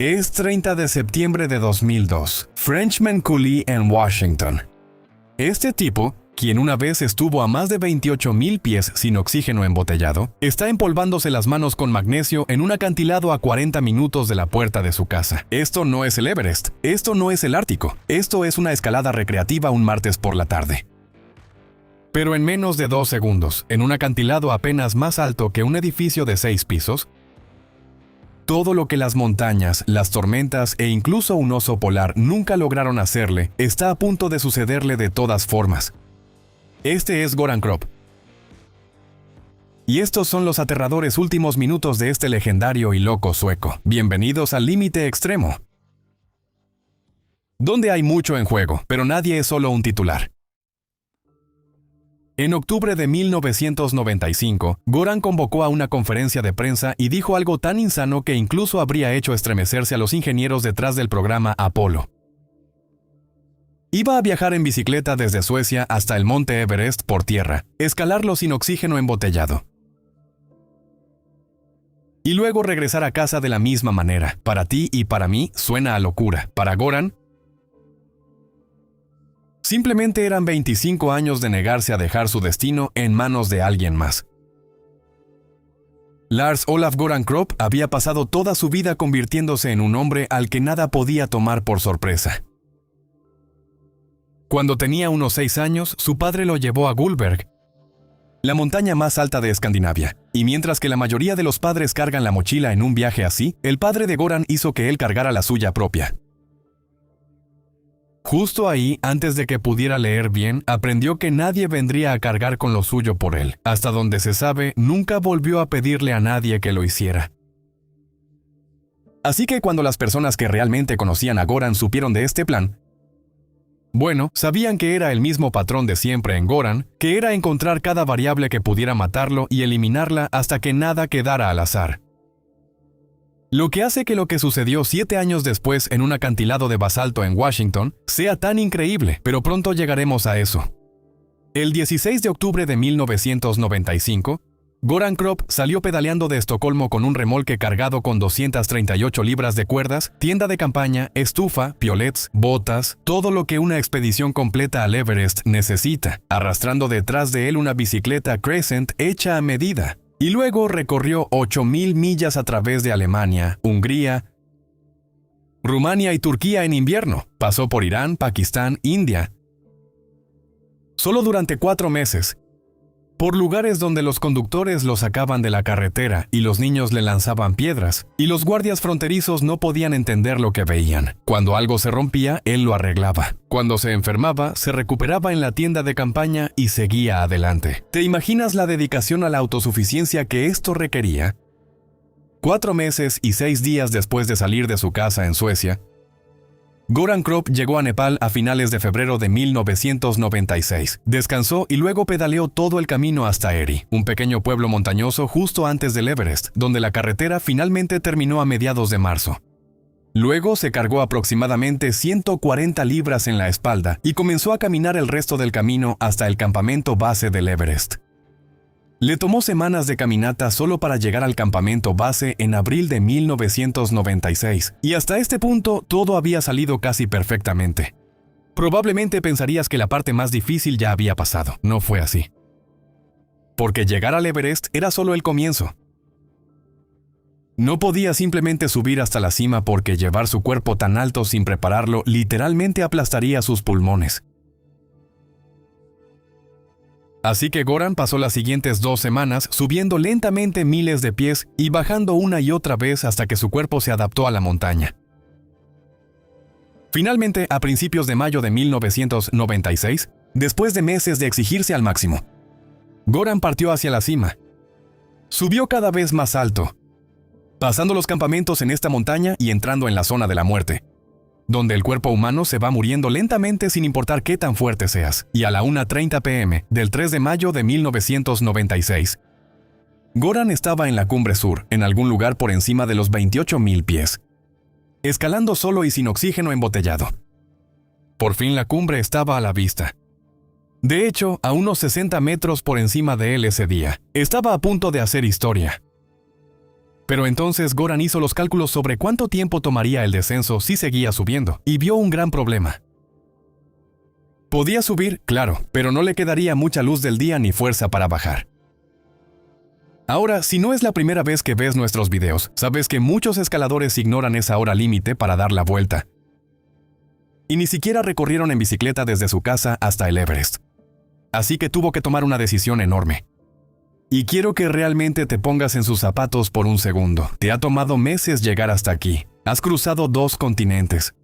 Es 30 de septiembre de 2002. Frenchman Coulee en Washington. Este tipo, quien una vez estuvo a más de 28,000 pies sin oxígeno embotellado, está empolvándose las manos con magnesio en un acantilado a 40 minutos de la puerta de su casa. Esto no es el Everest, esto no es el Ártico, esto es una escalada recreativa un martes por la tarde. Pero en menos de 2 segundos, en un acantilado apenas más alto que un edificio de 6 pisos, todo lo que las montañas, las tormentas e incluso un oso polar nunca lograron hacerle, está a punto de sucederle de todas formas. Este es Goran Krop. Y estos son los aterradores últimos minutos de este legendario y loco sueco. Bienvenidos al límite extremo, donde hay mucho en juego, pero nadie es solo un titular. En octubre de 1995, Goran convocó a una conferencia de prensa y dijo algo tan insano que incluso habría hecho estremecerse a los ingenieros detrás del programa Apolo. Iba a viajar en bicicleta desde Suecia hasta el monte Everest por tierra, escalarlo sin oxígeno embotellado. Y luego regresar a casa de la misma manera. Para ti y para mí suena a locura. Para Goran, simplemente eran 25 años de negarse a dejar su destino en manos de alguien más. Lars Olaf Goran Krop había pasado toda su vida convirtiéndose en un hombre al que nada podía tomar por sorpresa. Cuando tenía unos 6 años, su padre lo llevó a Gullberg, la montaña más alta de Escandinavia, y mientras que la mayoría de los padres cargan la mochila en un viaje así, el padre de Goran hizo que él cargara la suya propia. Justo ahí, antes de que pudiera leer bien, aprendió que nadie vendría a cargar con lo suyo por él. Hasta donde se sabe, nunca volvió a pedirle a nadie que lo hiciera. Así que cuando las personas que realmente conocían a Goran supieron de este plan, bueno, sabían que era el mismo patrón de siempre en Goran, que era encontrar cada variable que pudiera matarlo y eliminarla hasta que nada quedara al azar. Lo que hace que lo que sucedió 7 años después en un acantilado de basalto en Washington sea tan increíble, pero pronto llegaremos a eso. El 16 de octubre de 1995, Goran Krop salió pedaleando de Estocolmo con un remolque cargado con 238 libras de cuerdas, tienda de campaña, estufa, piolets, botas, todo lo que una expedición completa al Everest necesita, arrastrando detrás de él una bicicleta Crescent hecha a medida. Y luego recorrió 8,000 millas a través de Alemania, Hungría, Rumania y Turquía en invierno. Pasó por Irán, Pakistán, India. Solo durante 4 meses. Por lugares donde los conductores lo sacaban de la carretera y los niños le lanzaban piedras, y los guardias fronterizos no podían entender lo que veían. Cuando algo se rompía, él lo arreglaba. Cuando se enfermaba, se recuperaba en la tienda de campaña y seguía adelante. ¿Te imaginas la dedicación a la autosuficiencia que esto requería? 4 meses y 6 días después de salir de su casa en Suecia, Goran Krop llegó a Nepal a finales de febrero de 1996. Descansó y luego pedaleó todo el camino hasta Eri, un pequeño pueblo montañoso justo antes del Everest, donde la carretera finalmente terminó a mediados de marzo. Luego se cargó aproximadamente 140 libras en la espalda y comenzó a caminar el resto del camino hasta el campamento base del Everest. Le tomó semanas de caminata solo para llegar al campamento base en abril de 1996, y hasta este punto todo había salido casi perfectamente. Probablemente pensarías que la parte más difícil ya había pasado. No fue así. Porque llegar al Everest era solo el comienzo. No podía simplemente subir hasta la cima porque llevar su cuerpo tan alto sin prepararlo literalmente aplastaría sus pulmones. Así que Goran pasó las siguientes 2 semanas subiendo lentamente miles de pies y bajando una y otra vez hasta que su cuerpo se adaptó a la montaña. Finalmente, a principios de mayo de 1996, después de meses de exigirse al máximo, Goran partió hacia la cima. Subió cada vez más alto, pasando los campamentos en esta montaña y entrando en la zona de la muerte, donde el cuerpo humano se va muriendo lentamente sin importar qué tan fuerte seas. Y a la 1:30 p.m. del 3 de mayo de 1996, Goran estaba en la cumbre sur, en algún lugar por encima de los 28,000 pies, escalando solo y sin oxígeno embotellado. Por fin la cumbre estaba a la vista. De hecho, a unos 60 metros por encima de él ese día, estaba a punto de hacer historia. Pero entonces Goran hizo los cálculos sobre cuánto tiempo tomaría el descenso si seguía subiendo, y vio un gran problema. Podía subir, claro, pero no le quedaría mucha luz del día ni fuerza para bajar. Ahora, si no es la primera vez que ves nuestros videos, sabes que muchos escaladores ignoran esa hora límite para dar la vuelta. Y ni siquiera recorrieron en bicicleta desde su casa hasta el Everest. Así que tuvo que tomar una decisión enorme. Y quiero que realmente te pongas en sus zapatos por un segundo. Te ha tomado meses llegar hasta aquí. Has cruzado 2 continentes.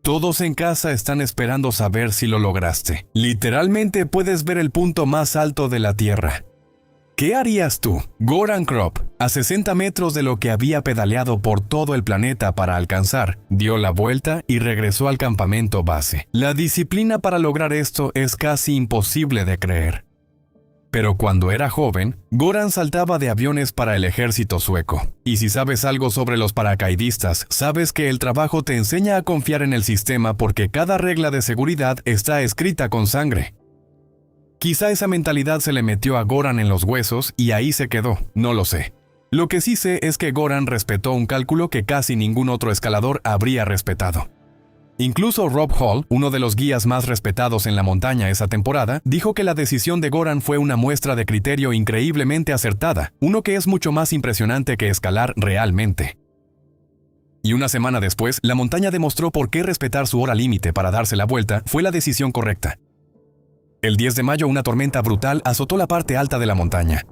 Todos en casa están esperando saber si lo lograste. Literalmente puedes ver el punto más alto de la Tierra. ¿Qué harías tú? Goran Krop, a 60 metros de lo que había pedaleado por todo el planeta para alcanzar, dio la vuelta y regresó al campamento base. La disciplina para lograr esto es casi imposible de creer. Pero cuando era joven, Goran saltaba de aviones para el ejército sueco. Y si sabes algo sobre los paracaidistas, sabes que el trabajo te enseña a confiar en el sistema porque cada regla de seguridad está escrita con sangre. Quizá esa mentalidad se le metió a Goran en los huesos y ahí se quedó, no lo sé. Lo que sí sé es que Goran respetó un cálculo que casi ningún otro escalador habría respetado. Incluso Rob Hall, uno de los guías más respetados en la montaña esa temporada, dijo que la decisión de Goran fue una muestra de criterio increíblemente acertada, uno que es mucho más impresionante que escalar realmente. Y una semana después, la montaña demostró por qué respetar su hora límite para darse la vuelta fue la decisión correcta. El 10 de mayo una tormenta brutal azotó la parte alta de la montaña.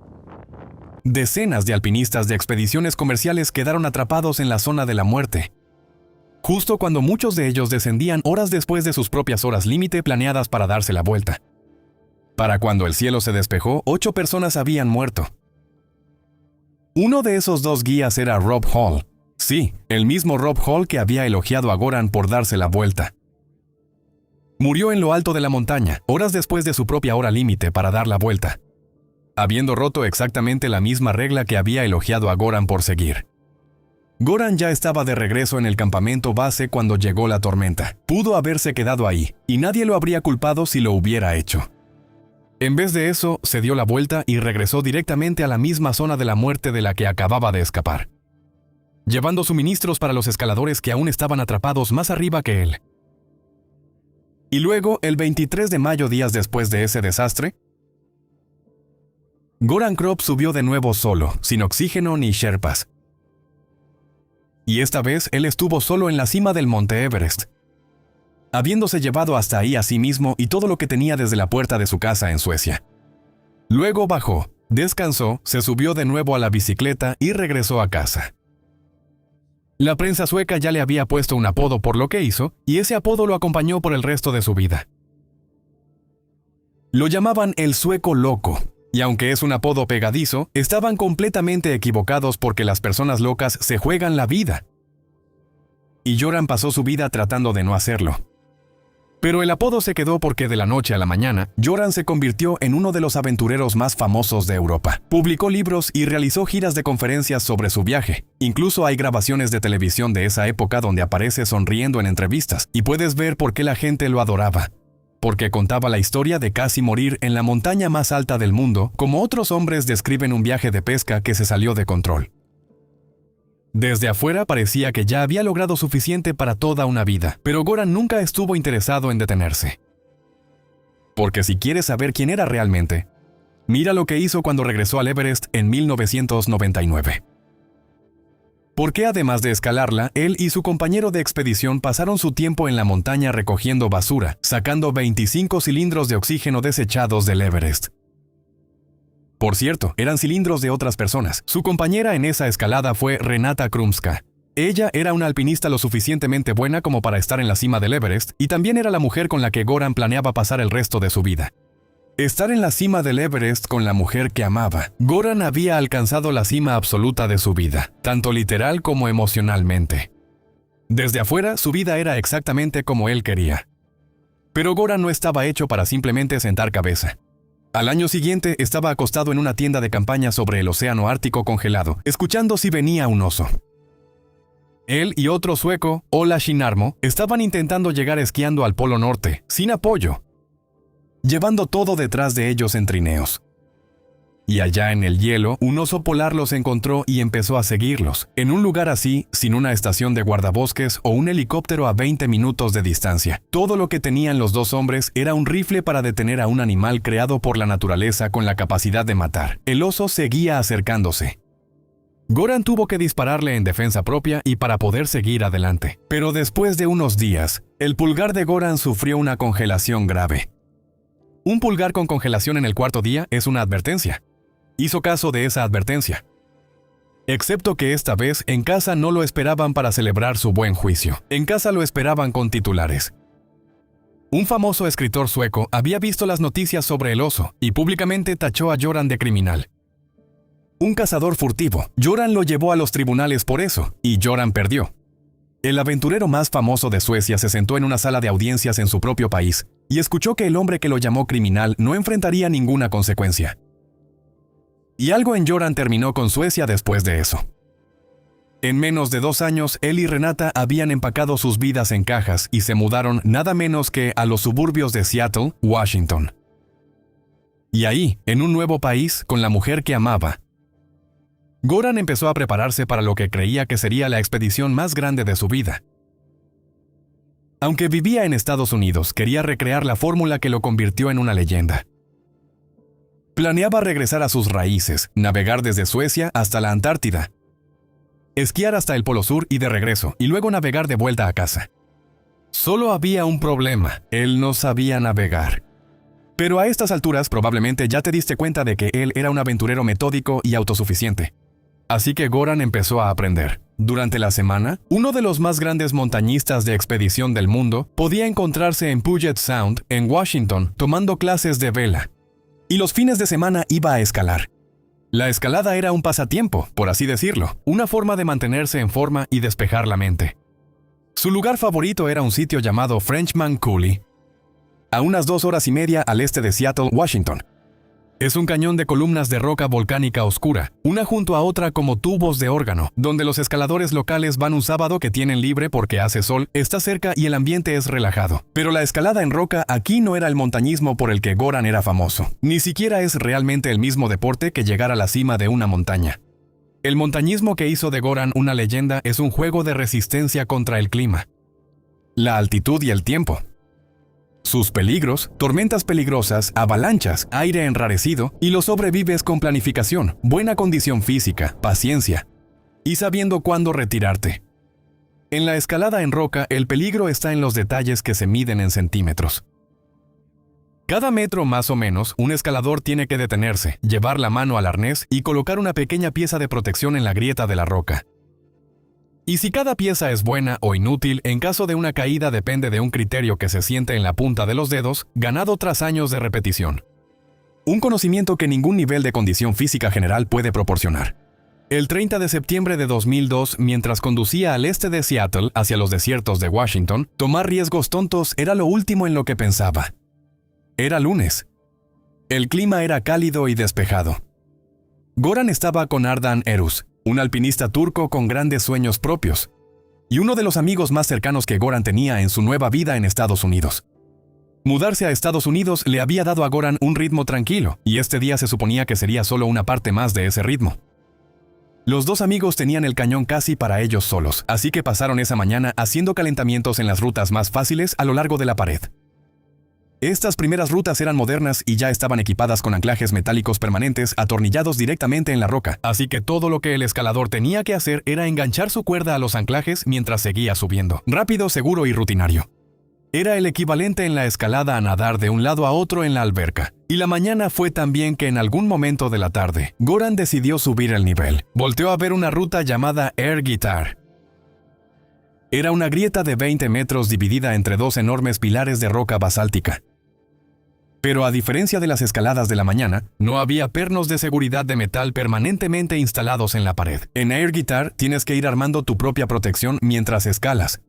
Decenas de alpinistas de expediciones comerciales quedaron atrapados en la zona de la muerte. Justo cuando muchos de ellos descendían horas después de sus propias horas límite planeadas para darse la vuelta. Para cuando el cielo se despejó, 8 personas habían muerto. Uno de esos 2 guías era Rob Hall. Sí, el mismo Rob Hall que había elogiado a Goran por darse la vuelta. Murió en lo alto de la montaña, horas después de su propia hora límite para dar la vuelta, habiendo roto exactamente la misma regla que había elogiado a Goran por seguir. Goran ya estaba de regreso en el campamento base cuando llegó la tormenta. Pudo haberse quedado ahí, y nadie lo habría culpado si lo hubiera hecho. En vez de eso, se dio la vuelta y regresó directamente a la misma zona de la muerte de la que acababa de escapar, llevando suministros para los escaladores que aún estaban atrapados más arriba que él. Y luego, el 23 de mayo, días después de ese desastre, Goran Krop subió de nuevo solo, sin oxígeno ni sherpas. Y esta vez él estuvo solo en la cima del monte Everest, habiéndose llevado hasta ahí a sí mismo y todo lo que tenía desde la puerta de su casa en Suecia. Luego bajó, descansó, se subió de nuevo a la bicicleta y regresó a casa. La prensa sueca ya le había puesto un apodo por lo que hizo, y ese apodo lo acompañó por el resto de su vida. Lo llamaban el sueco loco, y aunque es un apodo pegadizo, estaban completamente equivocados porque las personas locas se juegan la vida. Y Goran pasó su vida tratando de no hacerlo. Pero el apodo se quedó porque de la noche a la mañana, Goran se convirtió en uno de los aventureros más famosos de Europa. Publicó libros y realizó giras de conferencias sobre su viaje. Incluso hay grabaciones de televisión de esa época donde aparece sonriendo en entrevistas, y puedes ver por qué la gente lo adoraba. Porque contaba la historia de casi morir en la montaña más alta del mundo, como otros hombres describen un viaje de pesca que se salió de control. Desde afuera parecía que ya había logrado suficiente para toda una vida, pero Goran nunca estuvo interesado en detenerse. Porque si quieres saber quién era realmente, mira lo que hizo cuando regresó al Everest en 1999. Porque además de escalarla, él y su compañero de expedición pasaron su tiempo en la montaña recogiendo basura, sacando 25 cilindros de oxígeno desechados del Everest. Por cierto, eran cilindros de otras personas. Su compañera en esa escalada fue Renata Krumska. Ella era una alpinista lo suficientemente buena como para estar en la cima del Everest, y también era la mujer con la que Goran planeaba pasar el resto de su vida. Estar en la cima del Everest con la mujer que amaba. Goran había alcanzado la cima absoluta de su vida, tanto literal como emocionalmente. Desde afuera, su vida era exactamente como él quería. Pero Goran no estaba hecho para simplemente sentar cabeza. Al año siguiente estaba acostado en una tienda de campaña sobre el océano Ártico congelado, escuchando si venía un oso. Él y otro sueco, Ola Shinarmo, estaban intentando llegar esquiando al Polo Norte, sin apoyo, llevando todo detrás de ellos en trineos. Y allá en el hielo, un oso polar los encontró y empezó a seguirlos. En un lugar así, sin una estación de guardabosques o un helicóptero a 20 minutos de distancia. Todo lo que tenían los dos hombres era un rifle para detener a un animal creado por la naturaleza con la capacidad de matar. El oso seguía acercándose. Goran tuvo que dispararle en defensa propia y para poder seguir adelante. Pero después de unos días, el pulgar de Goran sufrió una congelación grave. Un pulgar con congelación en el cuarto día es una advertencia. Hizo caso de esa advertencia. Excepto que esta vez en casa no lo esperaban para celebrar su buen juicio. En casa lo esperaban con titulares. Un famoso escritor sueco había visto las noticias sobre el oso y públicamente tachó a Goran de criminal. Un cazador furtivo. Goran lo llevó a los tribunales por eso, y Goran perdió. El aventurero más famoso de Suecia se sentó en una sala de audiencias en su propio país y escuchó que el hombre que lo llamó criminal no enfrentaría ninguna consecuencia. Y algo en Goran terminó con Suecia después de eso. En menos de 2 años, él y Renata habían empacado sus vidas en cajas y se mudaron nada menos que a los suburbios de Seattle, Washington. Y ahí, en un nuevo país, con la mujer que amaba, Goran empezó a prepararse para lo que creía que sería la expedición más grande de su vida. Aunque vivía en Estados Unidos, quería recrear la fórmula que lo convirtió en una leyenda. Planeaba regresar a sus raíces, navegar desde Suecia hasta la Antártida, esquiar hasta el Polo Sur y de regreso, y luego navegar de vuelta a casa. Solo había un problema: él no sabía navegar. Pero a estas alturas probablemente ya te diste cuenta de que él era un aventurero metódico y autosuficiente. Así que Goran empezó a aprender. Durante la semana, uno de los más grandes montañistas de expedición del mundo podía encontrarse en Puget Sound, en Washington, tomando clases de vela. Y los fines de semana iba a escalar. La escalada era un pasatiempo, por así decirlo, una forma de mantenerse en forma y despejar la mente. Su lugar favorito era un sitio llamado Frenchman Coulee, a unas 2 horas y media al este de Seattle, Washington. Es un cañón de columnas de roca volcánica oscura, una junto a otra como tubos de órgano, donde los escaladores locales van un sábado que tienen libre porque hace sol, está cerca y el ambiente es relajado. Pero la escalada en roca aquí no era el montañismo por el que Goran era famoso. Ni siquiera es realmente el mismo deporte que llegar a la cima de una montaña. El montañismo que hizo de Goran una leyenda es un juego de resistencia contra el clima, la altitud y el tiempo. Sus peligros, tormentas peligrosas, avalanchas, aire enrarecido, y lo sobrevives con planificación, buena condición física, paciencia y sabiendo cuándo retirarte. En la escalada en roca, el peligro está en los detalles que se miden en centímetros. Cada metro más o menos, un escalador tiene que detenerse, llevar la mano al arnés y colocar una pequeña pieza de protección en la grieta de la roca. Y si cada pieza es buena o inútil, en caso de una caída depende de un criterio que se siente en la punta de los dedos, ganado tras años de repetición. Un conocimiento que ningún nivel de condición física general puede proporcionar. El 30 de septiembre de 2002, mientras conducía al este de Seattle hacia los desiertos de Washington, tomar riesgos tontos era lo último en lo que pensaba. Era lunes. El clima era cálido y despejado. Goran estaba con Ardan Erus, un alpinista turco con grandes sueños propios, y uno de los amigos más cercanos que Goran tenía en su nueva vida en Estados Unidos. Mudarse a Estados Unidos le había dado a Goran un ritmo tranquilo, y este día se suponía que sería solo una parte más de ese ritmo. Los dos amigos tenían el cañón casi para ellos solos, así que pasaron esa mañana haciendo calentamientos en las rutas más fáciles a lo largo de la pared. Estas primeras rutas eran modernas y ya estaban equipadas con anclajes metálicos permanentes atornillados directamente en la roca, así que todo lo que el escalador tenía que hacer era enganchar su cuerda a los anclajes mientras seguía subiendo. Rápido, seguro y rutinario. Era el equivalente en la escalada a nadar de un lado a otro en la alberca. Y la mañana fue tan bien que en algún momento de la tarde, Goran decidió subir el nivel. Volteó a ver una ruta llamada Air Guitar. Era una grieta de 20 metros dividida entre 2 enormes pilares de roca basáltica. Pero a diferencia de las escaladas de la mañana, no había pernos de seguridad de metal permanentemente instalados en la pared. En Air Guitar tienes que ir armando tu propia protección mientras escalas.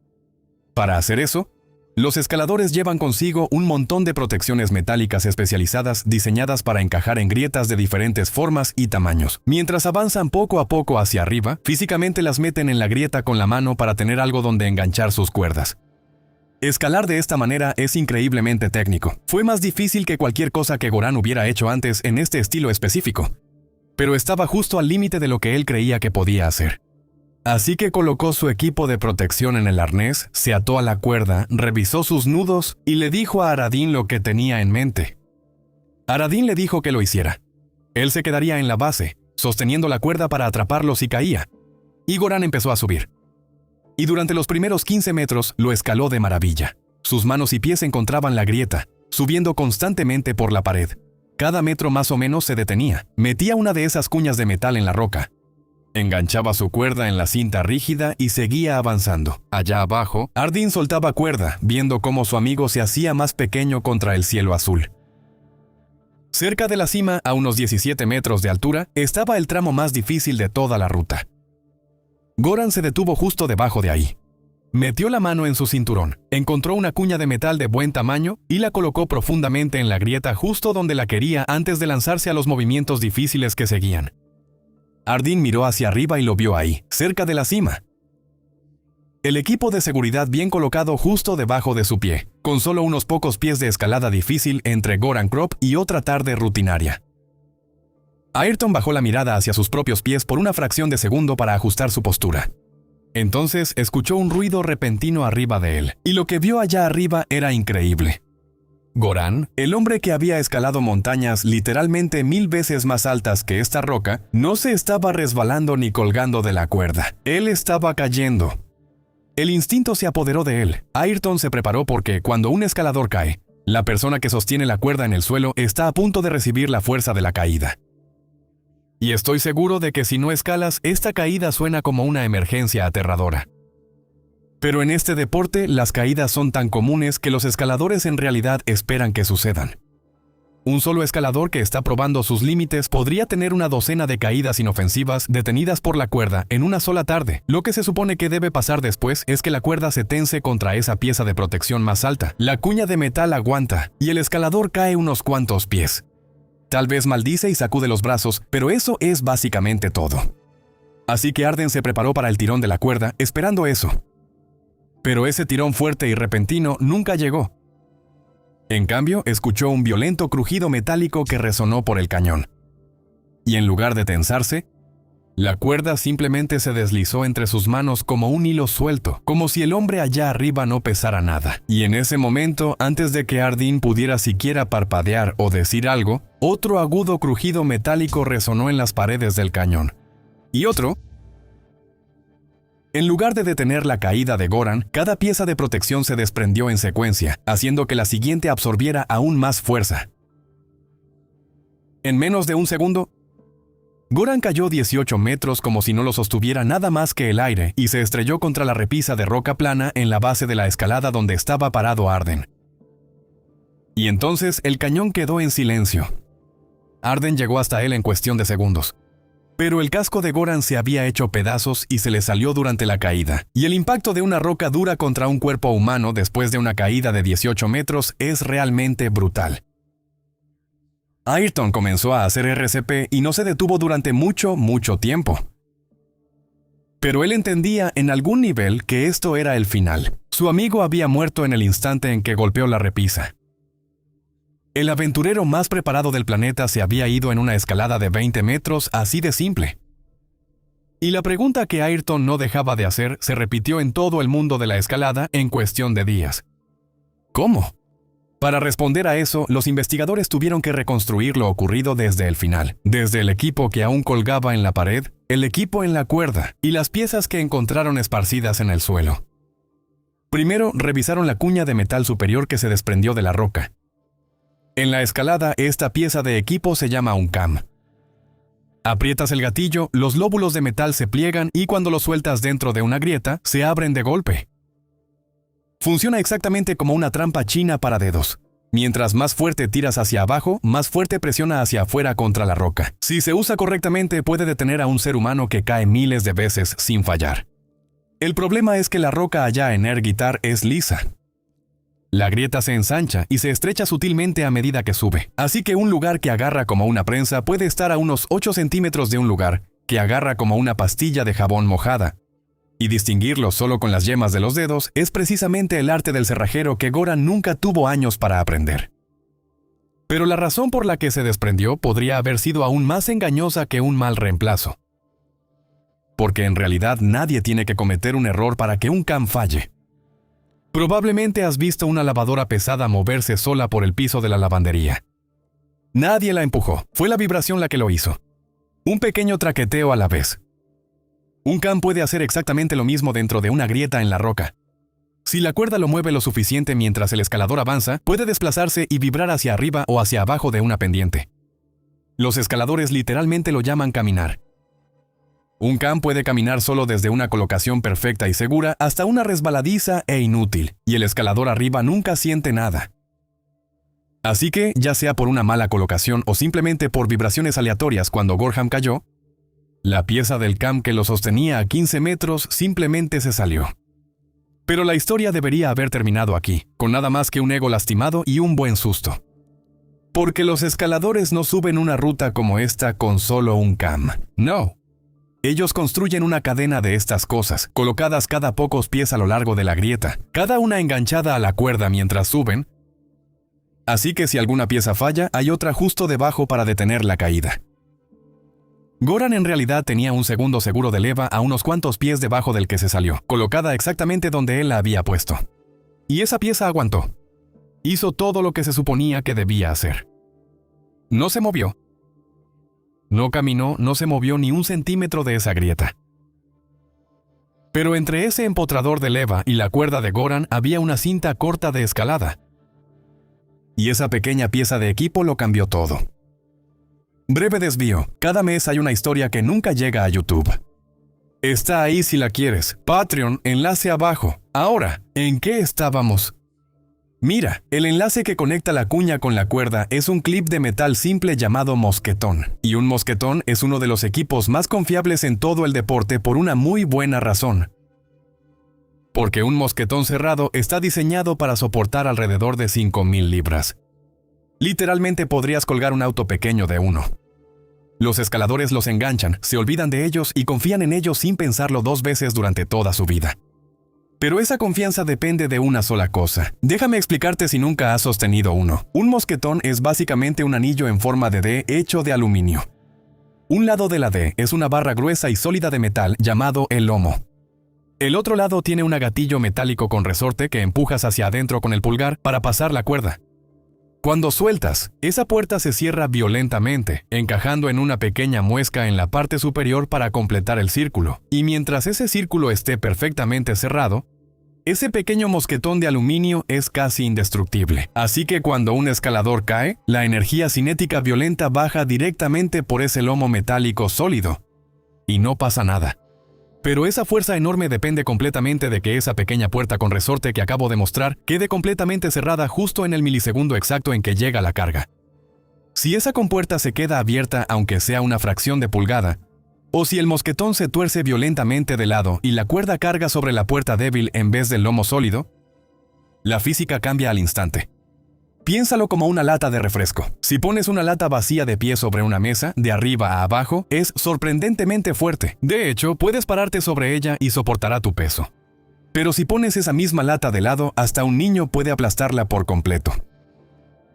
Para hacer eso, los escaladores llevan consigo un montón de protecciones metálicas especializadas diseñadas para encajar en grietas de diferentes formas y tamaños. Mientras avanzan poco a poco hacia arriba, físicamente las meten en la grieta con la mano para tener algo donde enganchar sus cuerdas. Escalar de esta manera es increíblemente técnico. Fue más difícil que cualquier cosa que Goran hubiera hecho antes en este estilo específico. pero estaba justo al límite de lo que él creía que podía hacer. Así que colocó su equipo de protección en el arnés, se ató a la cuerda, revisó sus nudos y le dijo a Aradin lo que tenía en mente. Aradin le dijo que lo hiciera. Él se quedaría en la base, sosteniendo la cuerda para atraparlo si caía. Y Goran empezó a subir. Y durante los primeros 15 metros lo escaló de maravilla. Sus manos y pies encontraban la grieta, subiendo constantemente por la pared. Cada metro más o menos se detenía. Metía una de esas cuñas de metal en la roca. Enganchaba su cuerda en la cinta rígida y seguía avanzando. Allá abajo, Ardyn soltaba cuerda, viendo cómo su amigo se hacía más pequeño contra el cielo azul. Cerca de la cima, a unos 17 metros de altura, estaba el tramo más difícil de toda la ruta. Goran se detuvo justo debajo de ahí. Metió la mano en su cinturón, encontró una cuña de metal de buen tamaño y la colocó profundamente en la grieta justo donde la quería antes de lanzarse a los movimientos difíciles que seguían. Ardyn miró hacia arriba y lo vio ahí, cerca de la cima. El equipo de seguridad bien colocado justo debajo de su pie, con solo unos pocos pies de escalada difícil entre Goran Krop y otra tarde rutinaria. Ayrton bajó la mirada hacia sus propios pies por una fracción de segundo para ajustar su postura. Entonces escuchó un ruido repentino arriba de él, y lo que vio allá arriba era increíble. Goran, el hombre que había escalado montañas literalmente 1000 veces más altas que esta roca, no se estaba resbalando ni colgando de la cuerda. Él estaba cayendo. El instinto se apoderó de él. Ayrton se preparó porque cuando un escalador cae, la persona que sostiene la cuerda en el suelo está a punto de recibir la fuerza de la caída. Y estoy seguro de que si no escalas, esta caída suena como una emergencia aterradora. Pero en este deporte, las caídas son tan comunes que los escaladores en realidad esperan que sucedan. Un solo escalador que está probando sus límites podría tener una docena de caídas inofensivas detenidas por la cuerda en una sola tarde. Lo que se supone que debe pasar después es que la cuerda se tense contra esa pieza de protección más alta. La cuña de metal aguanta y el escalador cae unos cuantos pies. Tal vez maldice y sacude los brazos, pero eso es básicamente todo. Así que Arden se preparó para el tirón de la cuerda, esperando eso. Pero ese tirón fuerte y repentino nunca llegó. En cambio, escuchó un violento crujido metálico que resonó por el cañón. Y en lugar de tensarse, la cuerda simplemente se deslizó entre sus manos como un hilo suelto, como si el hombre allá arriba no pesara nada. Y en ese momento, antes de que Ardyn pudiera siquiera parpadear o decir algo, otro agudo crujido metálico resonó en las paredes del cañón. Y otro. En lugar de detener la caída de Goran, cada pieza de protección se desprendió en secuencia, haciendo que la siguiente absorbiera aún más fuerza. En menos de un segundo, Goran cayó 18 metros como si no lo sostuviera nada más que el aire y se estrelló contra la repisa de roca plana en la base de la escalada donde estaba parado Arden. Y entonces el cañón quedó en silencio. Arden llegó hasta él en cuestión de segundos. Pero el casco de Goran se había hecho pedazos y se le salió durante la caída. Y el impacto de una roca dura contra un cuerpo humano después de una caída de 18 metros es realmente brutal. Ayrton comenzó a hacer RCP y no se detuvo durante mucho tiempo. Pero él entendía en algún nivel que esto era el final. Su amigo había muerto en el instante en que golpeó la repisa. El aventurero más preparado del planeta se había ido en una escalada de 20 metros así de simple. Y la pregunta que Ayrton no dejaba de hacer se repitió en todo el mundo de la escalada en cuestión de días. ¿Cómo? Para responder a eso, los investigadores tuvieron que reconstruir lo ocurrido desde el final, desde el equipo que aún colgaba en la pared, el equipo en la cuerda y las piezas que encontraron esparcidas en el suelo. Primero, revisaron la cuña de metal superior que se desprendió de la roca. En la escalada, esta pieza de equipo se llama un cam. Aprietas el gatillo, los lóbulos de metal se pliegan y cuando los sueltas dentro de una grieta, se abren de golpe. Funciona exactamente como una trampa china para dedos. Mientras más fuerte tiras hacia abajo, más fuerte presiona hacia afuera contra la roca. Si se usa correctamente, puede detener a un ser humano que cae miles de veces sin fallar. El problema es que la roca allá en Ergitar es lisa. La grieta se ensancha y se estrecha sutilmente a medida que sube. Así que un lugar que agarra como una prensa puede estar a unos 8 centímetros de un lugar que agarra como una pastilla de jabón mojada. Y distinguirlo solo con las yemas de los dedos es precisamente el arte del cerrajero que Goran nunca tuvo años para aprender. Pero la razón por la que se desprendió podría haber sido aún más engañosa que un mal reemplazo. Porque en realidad nadie tiene que cometer un error para que un cam falle. Probablemente has visto una lavadora pesada moverse sola por el piso de la lavandería. Nadie la empujó, fue la vibración la que lo hizo. Un pequeño traqueteo a la vez. Un cam puede hacer exactamente lo mismo dentro de una grieta en la roca. Si la cuerda lo mueve lo suficiente mientras el escalador avanza, puede desplazarse y vibrar hacia arriba o hacia abajo de una pendiente. Los escaladores literalmente lo llaman caminar. Un cam puede caminar solo desde una colocación perfecta y segura hasta una resbaladiza e inútil, y el escalador arriba nunca siente nada. Así que, ya sea por una mala colocación o simplemente por vibraciones aleatorias cuando Gorham cayó, la pieza del cam que lo sostenía a 15 metros simplemente se salió. Pero la historia debería haber terminado aquí, con nada más que un ego lastimado y un buen susto. Porque los escaladores no suben una ruta como esta con solo un cam. No. Ellos construyen una cadena de estas cosas, colocadas cada pocos pies a lo largo de la grieta, cada una enganchada a la cuerda mientras suben. Así que si alguna pieza falla, hay otra justo debajo para detener la caída. Goran en realidad tenía un segundo seguro de leva a unos cuantos pies debajo del que se salió, colocada exactamente donde él la había puesto. Y esa pieza aguantó. Hizo todo lo que se suponía que debía hacer. No se movió. No caminó, no se movió ni un centímetro de esa grieta. Pero entre ese empotrador de leva y la cuerda de Goran había una cinta corta de escalada. Y esa pequeña pieza de equipo lo cambió todo. Breve desvío. Cada mes hay una historia que nunca llega a YouTube. Está ahí si la quieres. Patreon, enlace abajo. Ahora, ¿en qué estábamos? Mira, el enlace que conecta la cuña con la cuerda es un clip de metal simple llamado mosquetón. Y un mosquetón es uno de los equipos más confiables en todo el deporte por una muy buena razón. Porque un mosquetón cerrado está diseñado para soportar alrededor de 5,000 libras. Literalmente podrías colgar un auto pequeño de uno. Los escaladores los enganchan, se olvidan de ellos y confían en ellos sin pensarlo 2 veces durante toda su vida. Pero esa confianza depende de una sola cosa. Déjame explicarte si nunca has sostenido uno. Un mosquetón es básicamente un anillo en forma de D hecho de aluminio. Un lado de la D es una barra gruesa y sólida de metal llamado el lomo. El otro lado tiene un gatillo metálico con resorte que empujas hacia adentro con el pulgar para pasar la cuerda. Cuando sueltas, esa puerta se cierra violentamente, encajando en una pequeña muesca en la parte superior para completar el círculo. Y mientras ese círculo esté perfectamente cerrado, ese pequeño mosquetón de aluminio es casi indestructible. Así que cuando un escalador cae, la energía cinética violenta baja directamente por ese lomo metálico sólido. Y no pasa nada. Pero esa fuerza enorme depende completamente de que esa pequeña puerta con resorte que acabo de mostrar quede completamente cerrada justo en el milisegundo exacto en que llega la carga. Si esa compuerta se queda abierta aunque sea una fracción de pulgada, o si el mosquetón se tuerce violentamente de lado y la cuerda carga sobre la puerta débil en vez del lomo sólido, la física cambia al instante. Piénsalo como una lata de refresco. Si pones una lata vacía de pie sobre una mesa, de arriba a abajo, es sorprendentemente fuerte. De hecho, puedes pararte sobre ella y soportará tu peso. Pero si pones esa misma lata de lado, hasta un niño puede aplastarla por completo.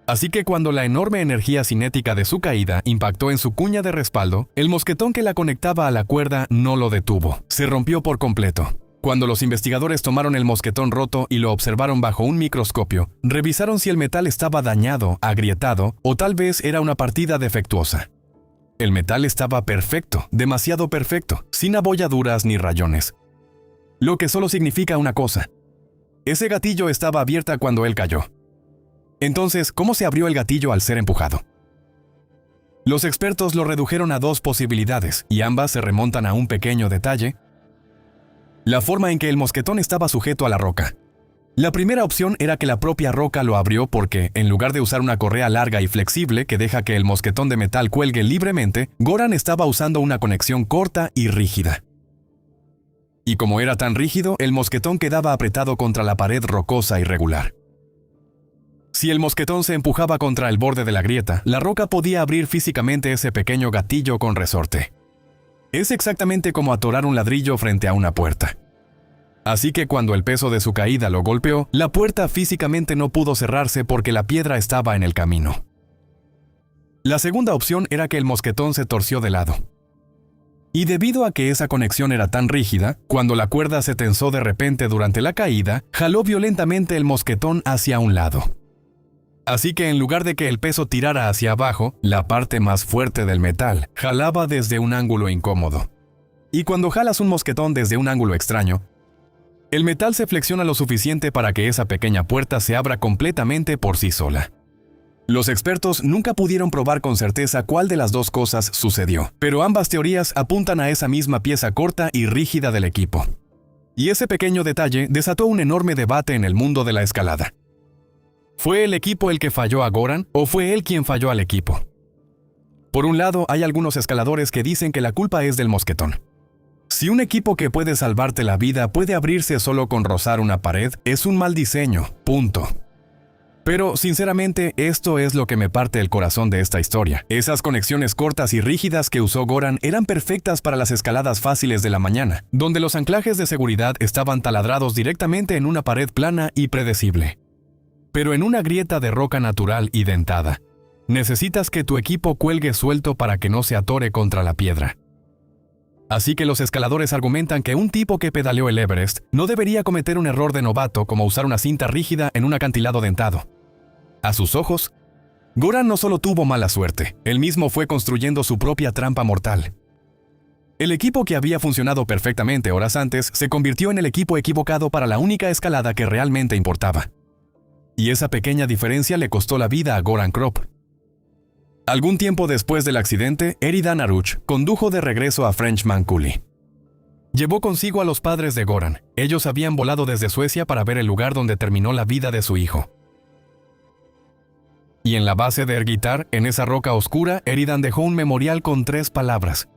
Así que cuando la enorme energía cinética de su caída impactó en su cuña de respaldo, el mosquetón que la conectaba a la cuerda no lo detuvo. Se rompió por completo. Cuando los investigadores tomaron el mosquetón roto y lo observaron bajo un microscopio, revisaron si el metal estaba dañado, agrietado o tal vez era una partida defectuosa. El metal estaba perfecto, demasiado perfecto, sin abolladuras ni rayones. Lo que solo significa una cosa. Ese gatillo estaba abierta cuando él cayó. Entonces, ¿cómo se abrió el gatillo al ser empujado? Los expertos lo redujeron a 2 posibilidades, y ambas se remontan a un pequeño detalle: la forma en que el mosquetón estaba sujeto a la roca. La primera opción era que la propia roca lo abrió porque, en lugar de usar una correa larga y flexible que deja que el mosquetón de metal cuelgue libremente, Goran estaba usando una conexión corta y rígida. Y como era tan rígido, el mosquetón quedaba apretado contra la pared rocosa irregular. Si el mosquetón se empujaba contra el borde de la grieta, la roca podía abrir físicamente ese pequeño gatillo con resorte. Es exactamente como atorar un ladrillo frente a una puerta. Así que cuando el peso de su caída lo golpeó, la puerta físicamente no pudo cerrarse porque la piedra estaba en el camino. La segunda opción era que el mosquetón se torció de lado. Y debido a que esa conexión era tan rígida, cuando la cuerda se tensó de repente durante la caída, jaló violentamente el mosquetón hacia un lado. Así que en lugar de que el peso tirara hacia abajo, la parte más fuerte del metal jalaba desde un ángulo incómodo. Y cuando jalas un mosquetón desde un ángulo extraño, el metal se flexiona lo suficiente para que esa pequeña puerta se abra completamente por sí sola. Los expertos nunca pudieron probar con certeza cuál de las dos cosas sucedió, pero ambas teorías apuntan a esa misma pieza corta y rígida del equipo. Y ese pequeño detalle desató un enorme debate en el mundo de la escalada. ¿Fue el equipo el que falló a Goran o fue él quien falló al equipo? Por un lado, hay algunos escaladores que dicen que la culpa es del mosquetón. Si un equipo que puede salvarte la vida puede abrirse solo con rozar una pared, es un mal diseño, punto. Pero, sinceramente, esto es lo que me parte el corazón de esta historia. Esas conexiones cortas y rígidas que usó Goran eran perfectas para las escaladas fáciles de la mañana, donde los anclajes de seguridad estaban taladrados directamente en una pared plana y predecible. Pero en una grieta de roca natural y dentada, necesitas que tu equipo cuelgue suelto para que no se atore contra la piedra. Así que los escaladores argumentan que un tipo que pedaleó el Everest no debería cometer un error de novato como usar una cinta rígida en un acantilado dentado. A sus ojos, Goran no solo tuvo mala suerte, él mismo fue construyendo su propia trampa mortal. El equipo que había funcionado perfectamente horas antes se convirtió en el equipo equivocado para la única escalada que realmente importaba. Y esa pequeña diferencia le costó la vida a Goran Krop. Algún tiempo después del accidente, Eridan Aruch condujo de regreso a Frenchman Coulee. Llevó consigo a los padres de Goran. Ellos habían volado desde Suecia para ver el lugar donde terminó la vida de su hijo. Y en la base de Ergitar, en esa roca oscura, Eridan dejó un memorial con 3 palabras.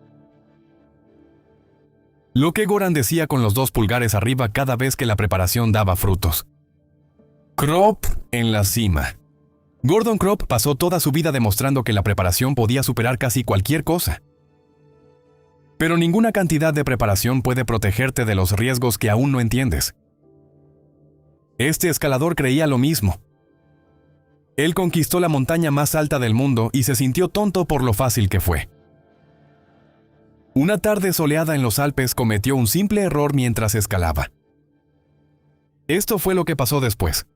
Lo que Goran decía con los 2 pulgares arriba cada vez que la preparación daba frutos. Krop en la cima. Gordon Krop pasó toda su vida demostrando que la preparación podía superar casi cualquier cosa. Pero ninguna cantidad de preparación puede protegerte de los riesgos que aún no entiendes. Este escalador creía lo mismo. Él conquistó la montaña más alta del mundo y se sintió tonto por lo fácil que fue. Una tarde soleada en los Alpes cometió un simple error mientras escalaba. Esto fue lo que pasó después.